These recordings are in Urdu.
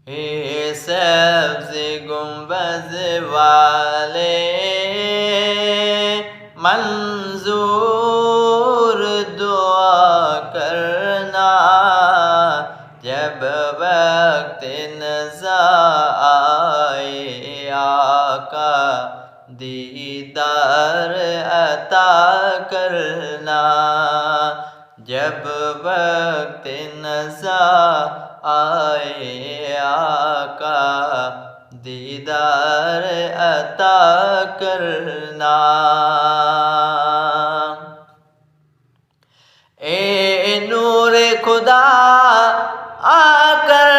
سبز گنبد والے منظور دعا کرنا، جب وقت نزا آئے آقا دیدار عطا کرنا، جب وقت نزا آئے آقا دیدار عطا کرنا۔ اے نور خدا آ کر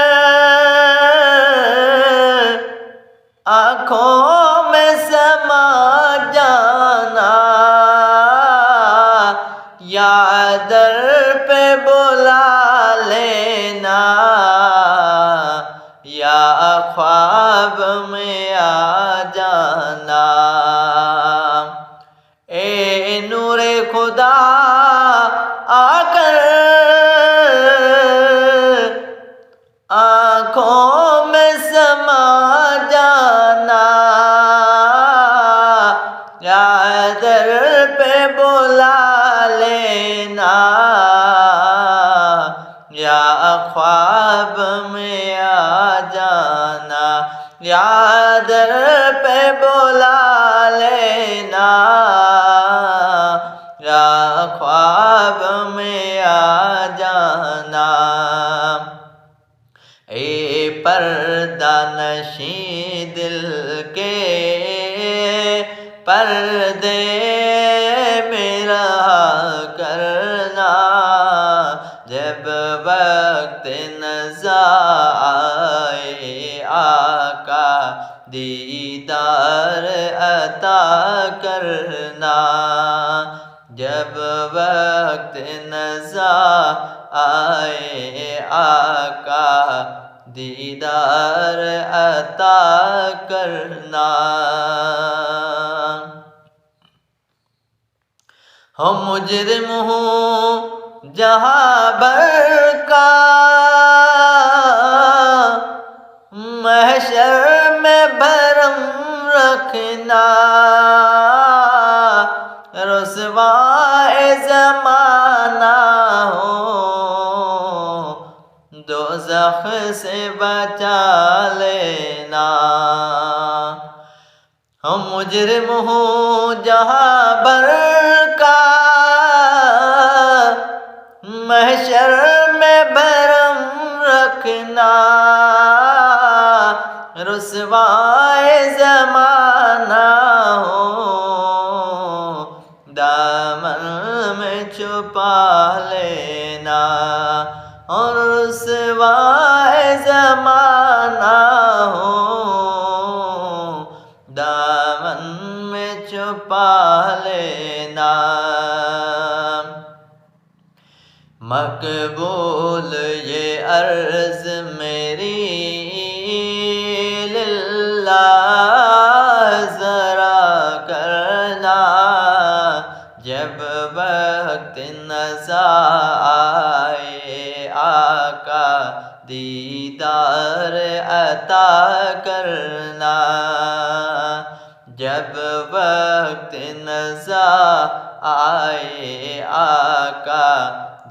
آنکھوں میں سما جانا، یا در پہ بلا لینا، یا خواب میں آ جانا۔ اے نور خدا آ کر آنکھوں میں سما جانا، یا در پہ بلا لینا، یا خواب میں آ جانا، یا در پہ بلا لینا، یا خواب میں آ جانا۔ اے پردہ نشیں دل کے پردے میرا کرنا، جب وقت نزا آئے آقا دیدار عطا کرنا، جب وقت نزا آئے آقا دیدار عطا کرنا۔ ہم مجرم ہوں جہاں بھر کا، محشر میں بھرم رکھنا، رسوائے زمانہ ہو دوزخ سے بچا لینا۔ ہم مجرم ہوں جہاں بھر کا، محشر میں بھرم رکھنا، رسوائے زمانہ ہو دامن میں چھپا لینا، اور رسوائے زمانہ ہو دامن میں چھپا لینا۔ مقبول یہ عرض میری للہ ذرا کرنا، جب وقت نزا آئے آقا دیدار عطا کرنا، جب وقت نزا آئے آقا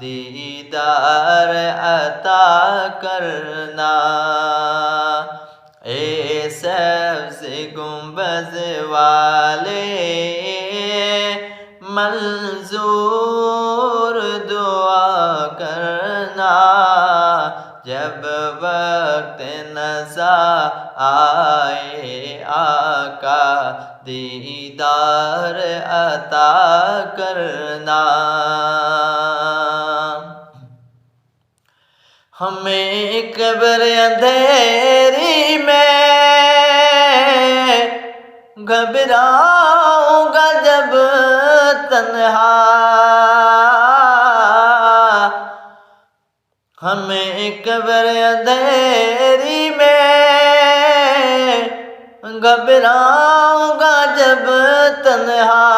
دیدار عطا کرنا۔ اے سبز گنبد والے منظور دعا کرنا، جب وقت نزا آئے آقا دیدار عطا کرنا۔ ہمیں قبر اندھیری میں گھبراؤں گا جب تنہا، ہمیں قبر اندھیری میں گھبراؤں گا جب تنہا،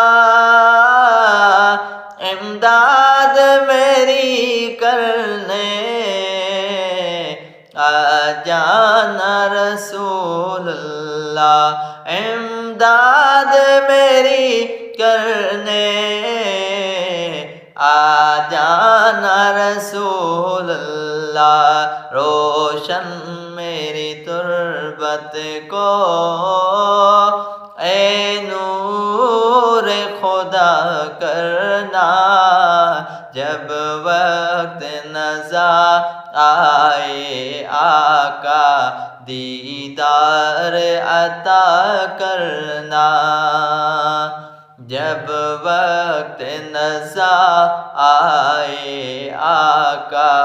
امداد میری کرنے آ جانا رسول اللہ، امداد میری کرنے، آ جانا رسول اللہ، روشن میری تربت کو، اے نور خدا کرنا، جب وقت نزا آئے آقا دیدار عطا کرنا، جب وقت نزا آئے آقا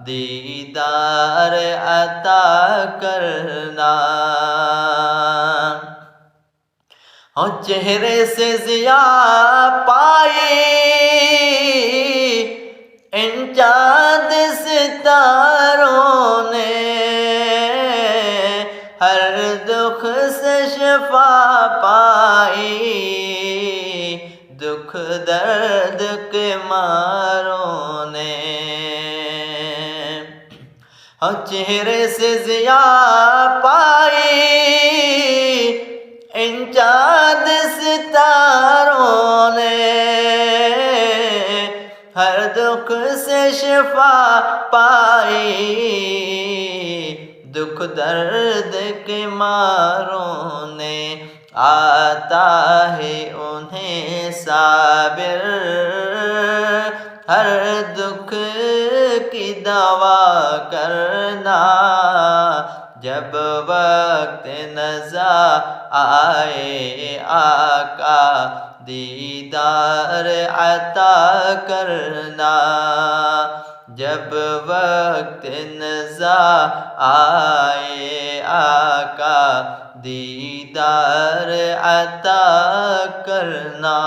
دیدار عطا کرنا، اور چہرے سے ضیا پائی ان چاند ستاروں نے، ہر دکھ سے شفا پائی دکھ درد کے ماروں نے، اور چہرے سے ضیا پائی ان چاند ستاروں نے، ہر دکھ سے شفا پائی دکھ درد کے ماروں نے، آتا ہے انہیں صابر ہر دکھ کی دوا کرنا، جب وقت نزا آئے آقا دیدار عطا کرنا، جب وقت نزا آئے آقا دیدار عطا کرنا۔